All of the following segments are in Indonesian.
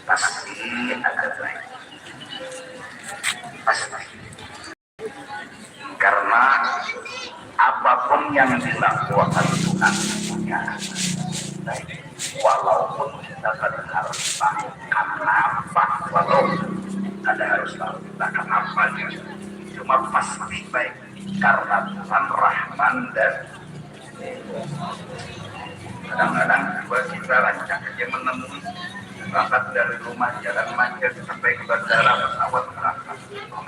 pasti ada baik. Pasti. Karena apapun yang dilakukan Tuhan punya baik. Walaupun kita harus tahu kenapa, walaupun ada harus tahu kita kenapa, cuma pasti baik karena Tuhan Rahman dan kadang-kadang juga kita lancar aja menemui berangkat dari rumah jalan macet sampai ke bandara pesawat berangkat.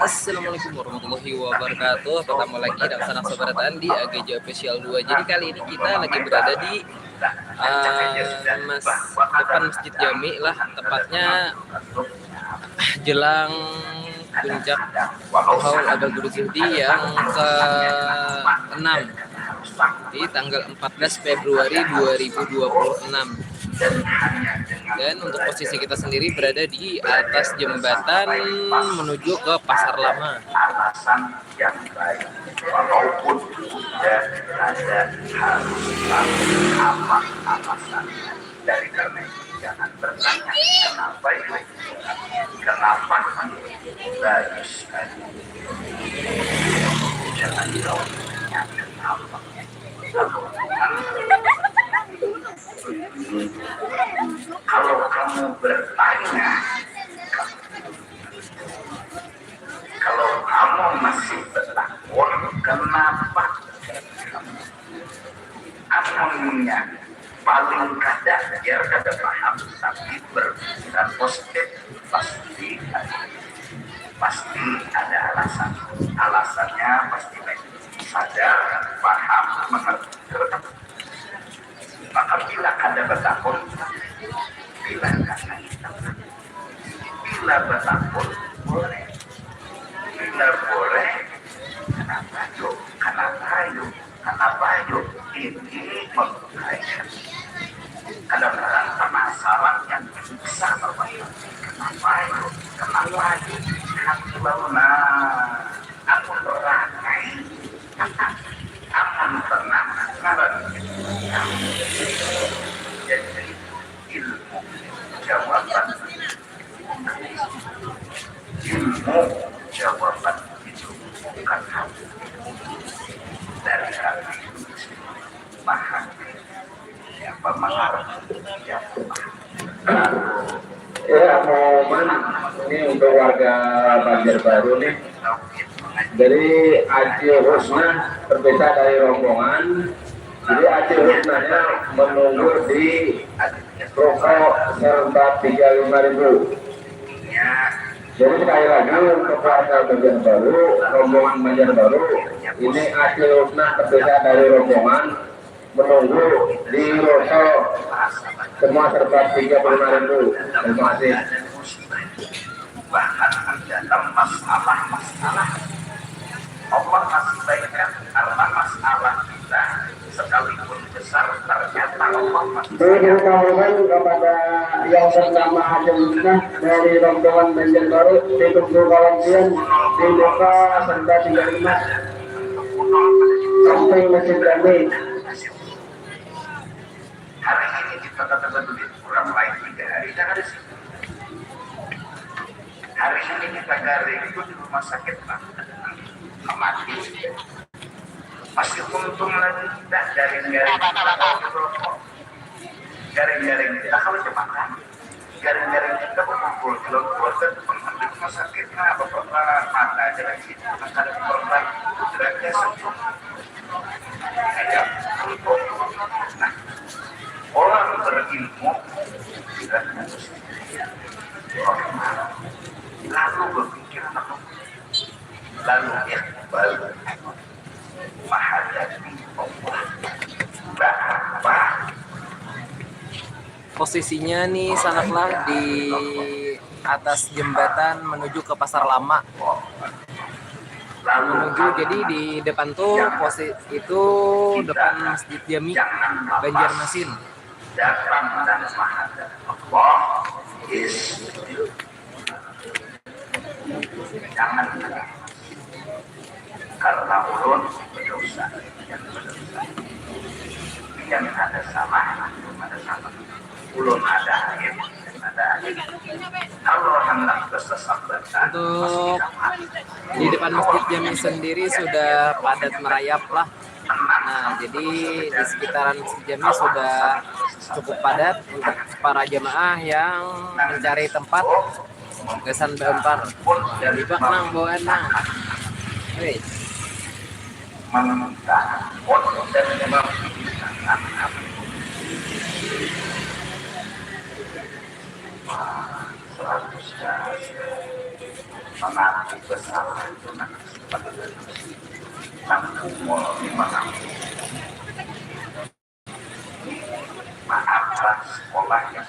Assalamualaikum warahmatullahi wabarakatuh. Ketemu lagi dan senang seberataan di AGJ Official 2. Jadi kali ini kita lagi berada di depan Masjid Jami lah, tepatnya jelang puncak Haul Abaguru Zuhdi yang ke-6 di tanggal 14 Februari 2026. Dan untuk posisi kita sendiri berada di atas jembatan menuju ke Pasar Lama. Alasan yang baik, walaupun tidak ada harus apa alasan. Dari karena itu jangan bertanya kenapa itu, kenapa baik sekali. Jangan kau tanya kenapa. Kalau kamu bertanya, kalau kamu masih bertakwa, kenapa? Amunnya paling kadang biar kada paham, tapi berpikiran positif pasti ada alasan. Alasannya pasti baik. Sadar, paham, mengerti. Maka bila ada bertakun, bila karena kita, bila bertakun boleh, bila boleh, kenapa yuk, kenapa yuk, ini membukaikan. Kadang-kadang masalah yang besar kenapa yuk, hati launa, aku berakai, aman tenang, jadi ilmu jawaban itu bukan hati dari hati paham siapa mengerti siapa ya momen ini untuk warga Banjarbaru nih. Jadi Acil Husna terpisah dari rombongan. Jadi Acil Husnanya menunggu di Rokok serta 35.000. Jadi sekali lagi untuk warga Banjarbaru, rombongan Banjarbaru, ini Acil Husna terpisah dari rombongan menunggu di Rokok semua serta 35.000. Terima kasih. Bahkan ada masalah Allah masih baikkan karena masalah kita sekalipun besar ternyata Allah masih Beritahukan kepada yang bernama Acil Husna dari rombongan Banjarbaru ditunggu kawan di Loka serta 35 sampai Masjid Jami. hari ini kita kata duit kurang lain 3 hari jangan di sini. Hari ini kita garing itu di rumah sakit mati. Masih untung lagi kita garing-garing kita garing-garing kita kalau jemaah garing-garing kita berkumpul keluarga teman-teman di rumah sakit bapak-bapak mata aja lagi ada korban derajatnya sembuh. Nah, orang berilmu tidak lalu berpikir lalu iqbal menghadapi Allah. Bahwa Posisinya nih sanaklah di atas jembatan menuju ke Pasar Lama. Menuju jadi di depan tuh posisi itu depan Masjid Jami Banjarmasin. datang dan menghadap Allah jangan karena ulun berdosa yang ada salah ulun ada aib ada Kalau hendak kesesatan Untuk di depan Masjid Jami sendiri sudah padat merayap lah. Nah, jadi di sekitaran Masjid Jami sudah cukup padat untuk para jemaah yang mencari tempat gesan beempar. Jadi bak nang bawa nang. Hei, meminta dan meminta seharusnya menanti bersama itu nanti mulai maafkan sekolahnya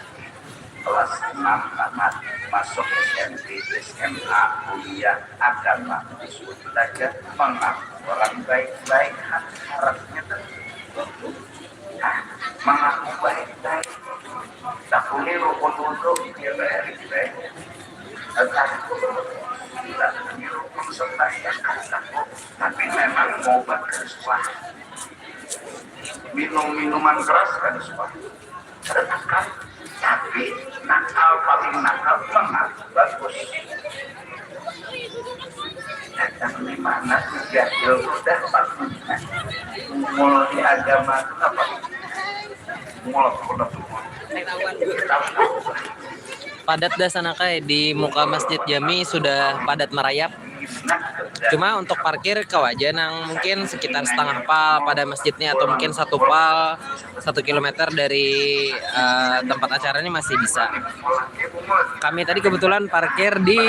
kelas 6 tamat masuk SMP SMA kuliah agama disuruh belajar mengaku orang baik-baik harapnya mengaku baik-baik tak boleh rukun untuk dia baik-baik tidak punya rukun sembahyang tapi memang mau berkesuah minum-minuman keras kan suah tertekan tapi nakal paling nakal mengaku bagus datang di mana jahil udah patutnya mulai agama itu apa mulai padat dah sana kai di muka Masjid Jami sudah padat merayap. Cuma untuk parkir kau aja nang mungkin sekitar setengah pal pada masjidnya atau mungkin 1 pal 1 kilometer dari tempat acara ini masih bisa. Kami tadi kebetulan parkir di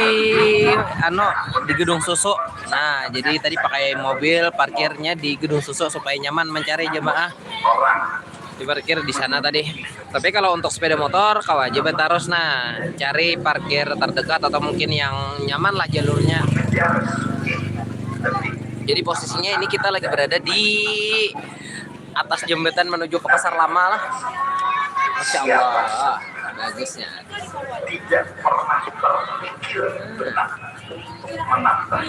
di Gedung Susu. Nah, jadi tadi pakai mobil parkirnya di Gedung Susu supaya nyaman mencari jemaah. Diparkir di sana tadi. Tapi kalau untuk sepeda motor kau aja bentarus nah cari parkir terdekat atau mungkin yang nyaman lah jalurnya. Jadi posisinya ini kita lagi berada di atas jembatan menuju ke Pasar Lama lah. Masya Allah, bagusnya. Tidak pernah terpikir benar menambah.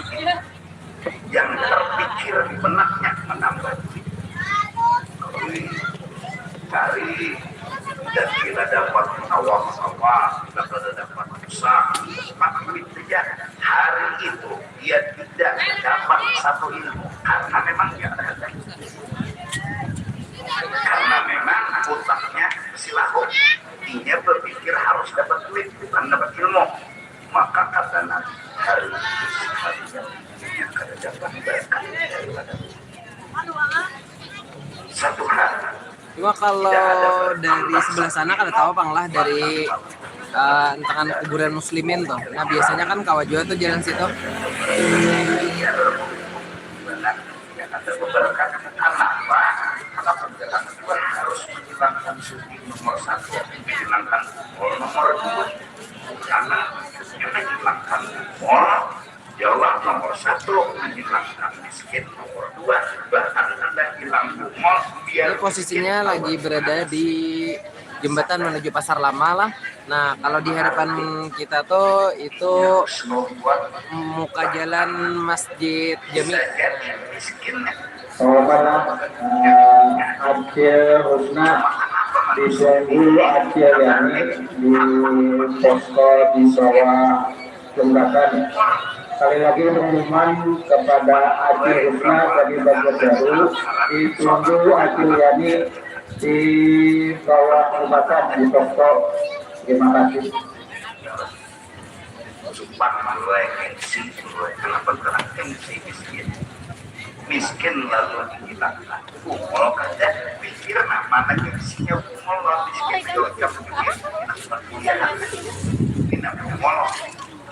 Yang terpikir di benaknya menambah. Cari dan bila dapat awal-awal bila dapat usaha maka ya hari itu dia tidak dapat satu ilmu karena memang dia ada karena memang otaknya silahu dia berpikir harus dapat duit bukan dapat ilmu maka kata Nabi hari itu yang akan dapat baikkan daripada satu hari. Cuma kalau dari sebelah sana kan tahu bang lah dari entangan kuburan muslimin tuh. Nah biasanya kan Kawajua tuh jalan situ. Harus menghilangkan nomor 1, menghilangkan nomor 2 karena menghilangkan ya Allah nomor 1 menghilangkan miskin nomor 2 bahkan Anda hilang mal ini posisinya lagi berada di jembatan menuju Pasar Lama lah. Nah kalau di hadapan kita tuh itu muka jalan Masjid Jami. Acil Husna ditunggu Acil Yani di posko di bawah jembatan. Sekali lagi pengumuman kepada Acil Husna dari Banjarbaru ditunggu Acil Yani di bawah jembatan di posko. Terima kasih. Miskin lalu dihilangkan umul kada pikir mana gengsinya umul lalu miskin itu jam tidak umul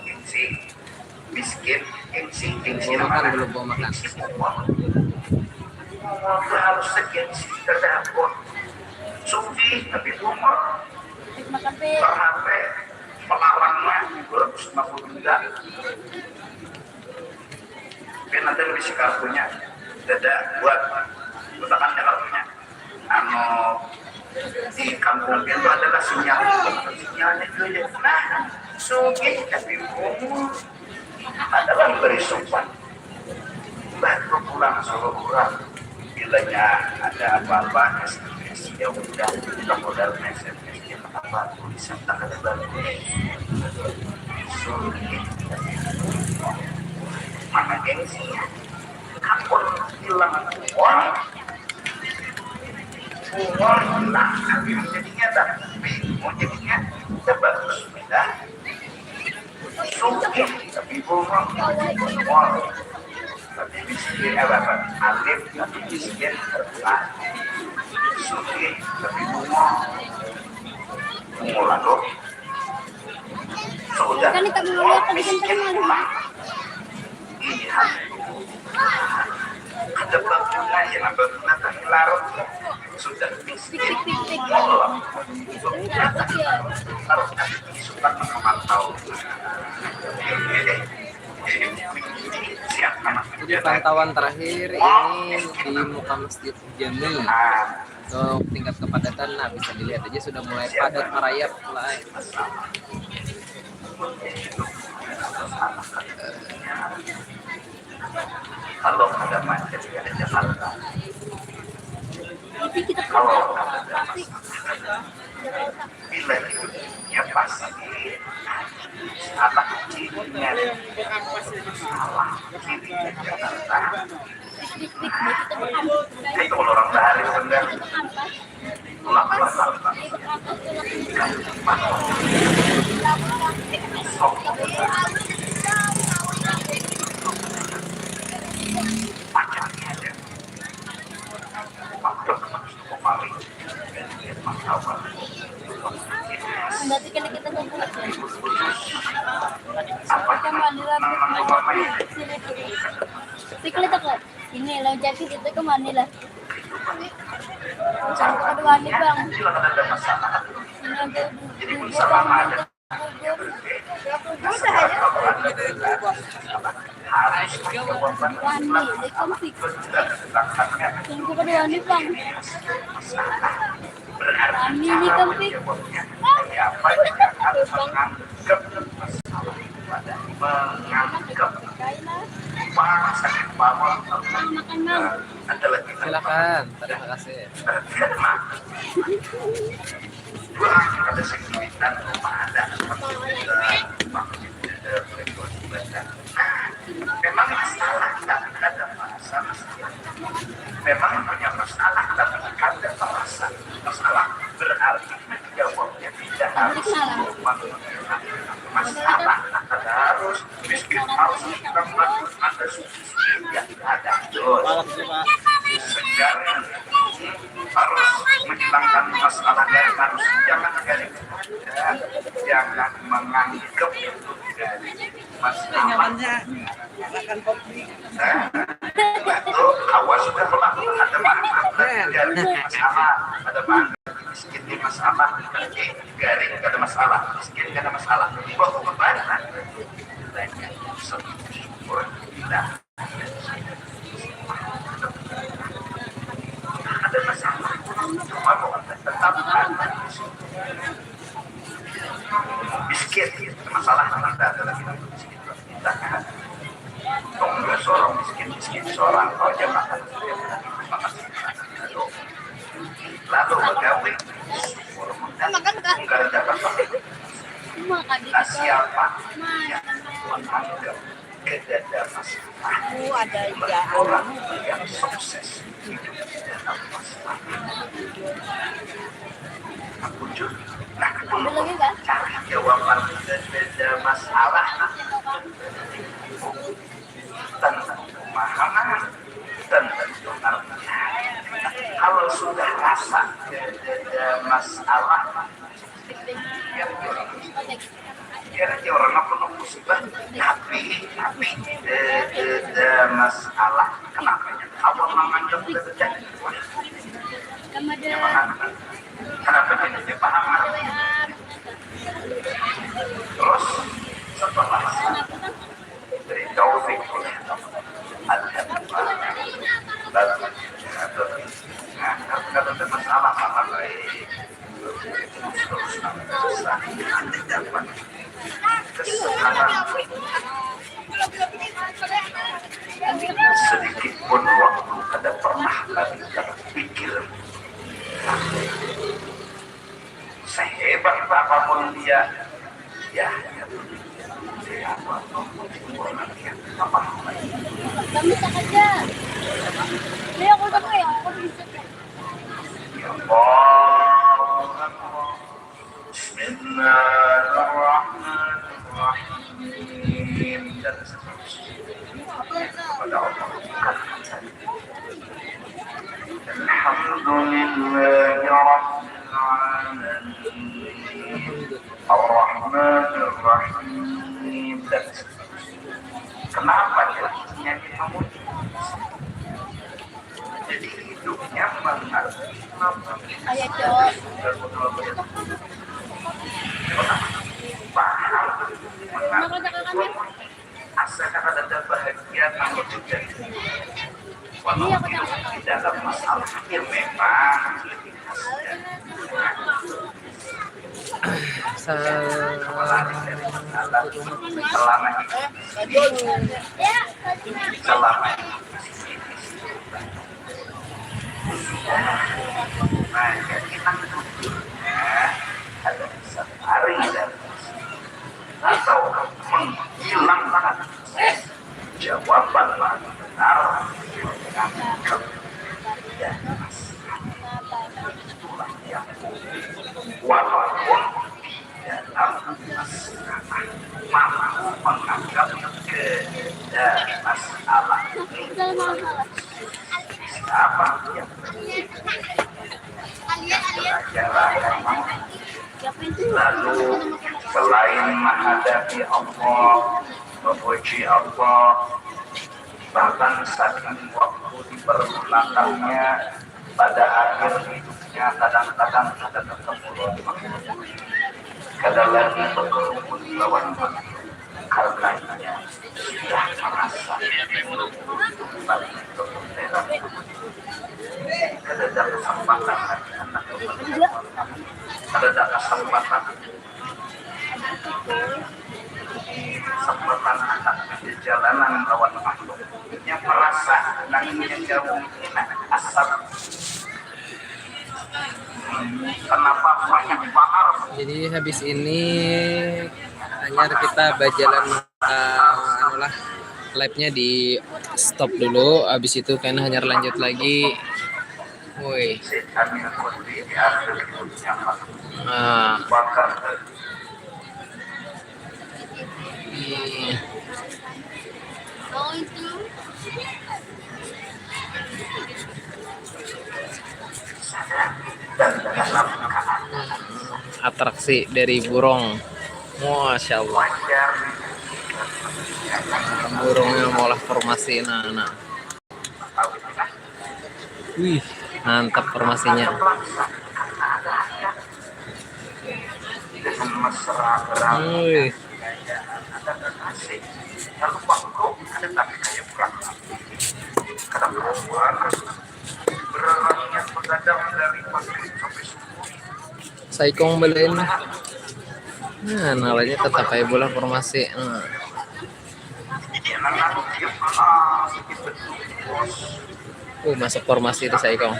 gengsi miskin gengsi makan belum mau makan umul harus segengsi terdapur sufi tapi umul per HP pelawannya 250 juta nanti lebih kartunya dada buat letakkan kartunya di kampung itu adalah sinyalnya itu ya nah sugi tapi umum adalah beri sumpah baru pulang solo kurang bilanya ada apa-apa SMS ya udah kita modal SMS apa tulisan tak ada bagus sulit mana gengsinya kapur hilang uang hilang jadinya tapi mau jadinya tidak bagus tidak sulit tapi bohong uang tapi miskin apa alif tapi miskin terbelah sulit tapi bohong lalu sudah Kan kita mulai apa bikin teman. iya ada bangunan yang bangunan tapi larut sudah miskin molok harus nanti suka memantau siapa Jadi pantauan terakhir ini di muka Masjid Jami. Untuk tingkat kepadatan, nah bisa dilihat aja sudah mulai padat merayap mulai. kalau ada macet di Jakarta Tapi kita kalau ada masalah bila hidupnya pasti anak kirinya salah kirinya Jakarta itu kalau orang bahari benar ulang macamnya ada faktor kemarin berarti kan kita ngumpul. apa Manila. Pikir itu kan. Ini lo jadi kita ke Manila. Sampai kedua nih bang. silakan ada masalah Ini ada jadi bersama ada Wani, di konflik. Tunggu kedua nih bang. Wani di konflik. Makan bang. Silakan, terima kasih. Ada segititan rumah ada memang masalah tapi ada masalah memang punya masalah tapi ada masalah berarti jawabnya tidak harus masalah harus miskin harus ada yang ada sekarang harus menghilangkan masalah dari manusia jangan menganggap itu dari masalah itu awas sudah melakukan ada masalah ada miskin di masalah garing gak ada masalah miskin gak ada masalah waktu kebanyakan tidak ada masalah cuma bukan tetap ada miskin masalah kita ada lagi miskin kita kan kalau seorang miskin seorang kau aja makan lalu begawe Makan kak. enggak ada dapat Makan di nah, siapa yang menganggap kedada masalah ada ya. orang yang sukses hidup dalam masalah aku juga nah Ada lagi kan? cari jawaban beda masalah tentang pemahaman tentang artinya kalau sudah rasa beda masalah kira-kira orang apa musibah tapi beda masalah kenapa Allah menganggap terjadi kenapa jadi paham terus setelah dari taufik oleh Alhamdulillah lalu ada masalah apa baik terus dapat sedikit pun waktu ada pernah lagi terpikir sehebat dia ya apa Kami tak aja. Dia aku tak ya, aku bisa. ya Allah. Bismillahirrahmanirrahim dan seterusnya kepada Allah. Alhamdulillahi Rabbil Alamin Ar-Rahmanir-Rahim dan seterusnya. Kenapa ya kamu jadi hidupnya mengerti Ayah Cok. paham Kenapa tak kami? asalkan ada bahagia kamu juga Iya, aku tak di dalam masalah yang memang lebih khasnya selama Ya, selama nah jadi ada sehari dan atau menghilangkan jawaban benar yang itulah yang walaupun dalam mampu menganggap ke masalah ini apa yang pelajaran lalu selain menghadapi Allah memuji Allah bahkan saking waktu dipergunakannya pada akhir hidupnya kadang-kadang sudah ketemu kadang lagi berkerumun lawan karenanya sudah merasa kada kesempatan ada kesempatan anak di jalanan lawan makhluk yang merasa nanginya jauh asap kenapa banyak bahar. Jadi habis ini hanya kita berjalan live-nya di stop dulu, habis itu kan hanya lanjut lagi. Woi. Nah. Atraksi dari burung, masya Allah. Burungnya malah formasi nah. Wih, mantap formasinya. Wih. Saikong belain. Nah, nalanya tetap kayak bola formasi. Masuk formasi itu Saikong.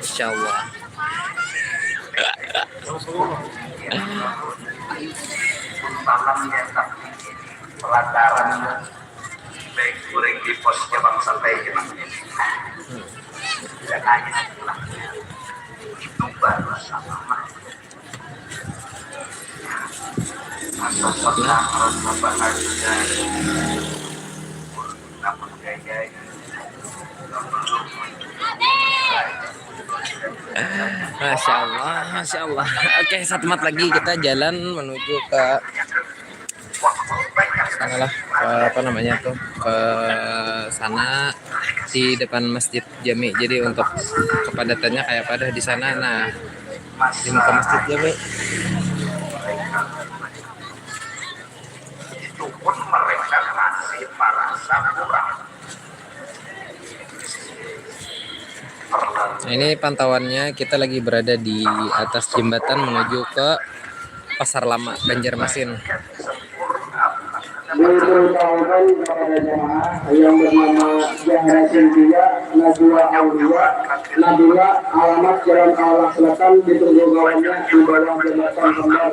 Insya Allah. Pelataran baik goreng di posnya bang sampai gimana tidak hanya itu baru sama masa pernah rasa bahagia dapat gaya Masya Allah, Masya Allah. Oke, satu mat lagi kita jalan menuju ke sanalah, apa namanya tuh, ke sana di depan Masjid Jami. Jadi untuk kepadatannya kayak pada di sana. Nah, di muka Masjid Jami. Itu pun mereka masih merasa kurang. Nah, ini pantauannya, kita lagi berada di atas jembatan menuju ke Pasar Lama Banjarmasin. diberitahukan kepada jemaah yang bernama Zahra Cynthia Najwa Aulia Nabila, alamat Jalan Alas Selatan, ditunggu kawannya di bawah jembatan Kembar.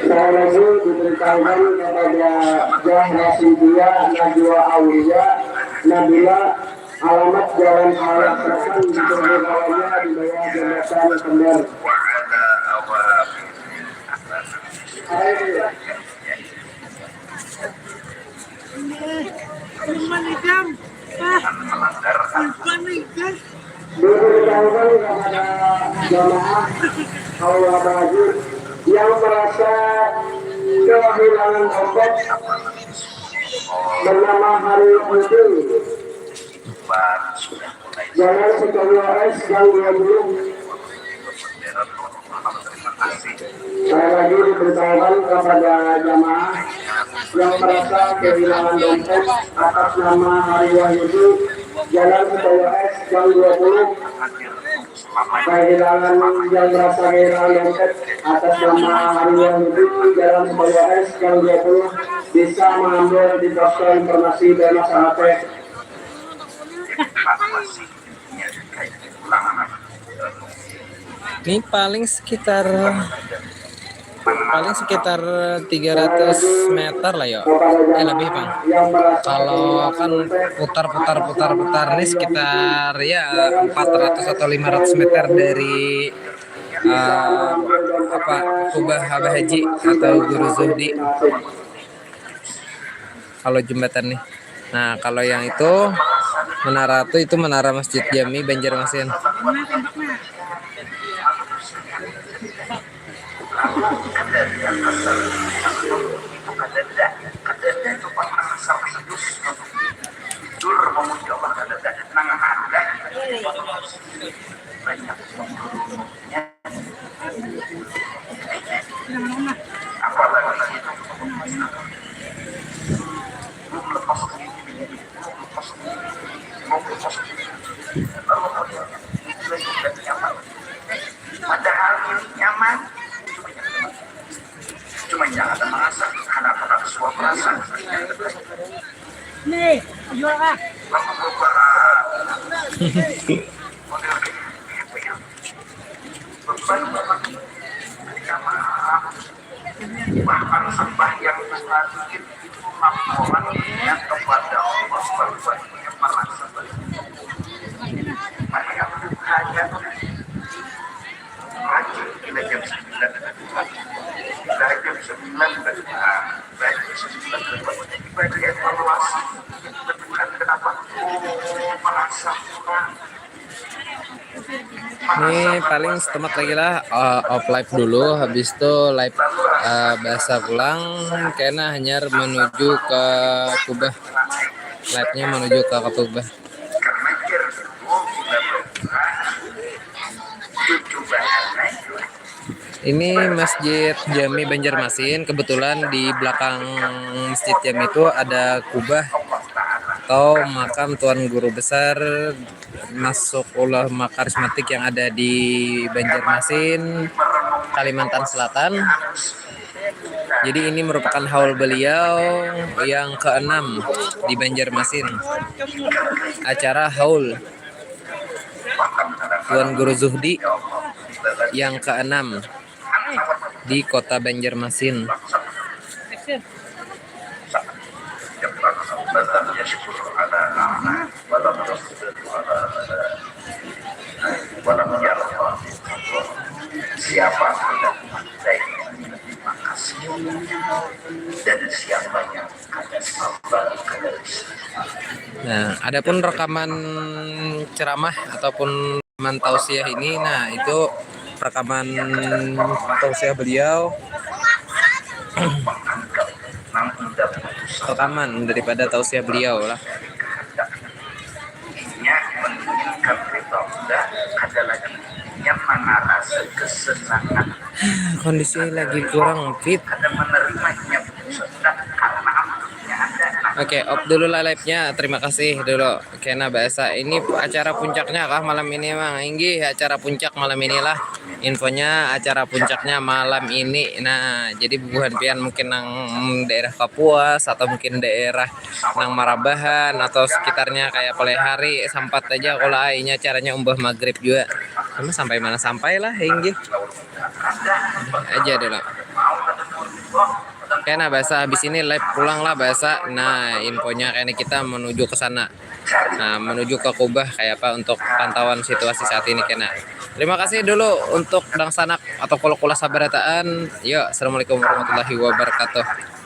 Saya lagi diberitahukan kepada Zahra Cynthia Najwa Aulia Nabila, alamat Jalan Alas Selatan, ditunggu kawannya di bawah jembatan Kembar. Diberitahukan kepada jamaah Allah Baju yang merasa kehilangan dompet bernama Hari Putih, Jalan Sekolah S yang 20. Saya lagi diberitahukan kepada jamaah yang merasa kehilangan dompet atas nama Hari Wahyudi, Jalan Sekolah S yang 20. Kehilangan yang merasa kehilangan dompet atas nama Hari Wahyudi, Jalan Sekolah S yang 20 bisa mengambil di posko informasi dana sanate. Ini paling sekitar 300 meter lah ya. Lebih Bang. Kalau kan putar ini sekitar ya 400 atau 500 meter dari Kubah Abah Haji atau Guru Zuhdi. Kalau jembatan nih. Nah, kalau yang itu menara itu menara Masjid Jami Banjarmasin. Padahal ini nyaman, cuma jangan ada merasa karena pada sebuah perasaan. Nih, jual ah. Bahkan sembah yang sedikit itu laporan yang kepada Allah berbuatnya merasa mereka hanya rajin kita jam 9 kita jam 9 ibadah evaluasi bukan kenapa merasa kurang. Ini paling setemat lagi lah off live dulu, habis itu live bahasa pulang karena hanya menuju ke Kubah, live-nya menuju ke Kubah. Karena Ini Masjid Jami Banjarmasin, kebetulan di belakang Masjid Jami itu ada Kubah atau makam Tuan Guru Besar masuk ulama karismatik yang ada di Banjarmasin, Kalimantan Selatan. Jadi ini merupakan haul beliau yang ke-6 di Banjarmasin. Acara haul Tuan Guru Zuhdi yang ke-6 di kota Banjarmasin. Siapa hendak mencintai terima kasih dan siapa yang akan sabar kepada Nah, adapun rekaman ceramah ataupun rekaman tausiah ini, nah itu rekaman tausiah beliau, rekaman daripada tausiah beliau lah. menginginkan ridha Allah, ada lagi yang merasa kesenangan, Kondisi lagi kurang fit. ada menerimanya sudah karena amalnya ada. Oke, off dulu lah live-nya. Terima kasih dulu. Kena bahasa. Ini acara puncaknya kah malam ini, Bang? Inggi, acara puncak malam inilah. Infonya acara puncaknya malam ini. Nah, jadi bubuhan pian mungkin nang daerah Kapuas atau mungkin daerah nang Marabahan atau sekitarnya kayak Palehari sampat aja kalau ainya caranya umbah maghrib juga. Cuma sampai mana sampai lah, Inggi. Aja dulu. Kayaknya bahasa habis ini live pulang lah bahasa. Nah, infonya kayaknya kita menuju ke sana. Nah, menuju ke Kubah kayak apa untuk pantauan situasi saat ini kena. Terima kasih dulu untuk Dang Sanak atau Kula Sabarataan. Yuk, assalamualaikum warahmatullahi wabarakatuh.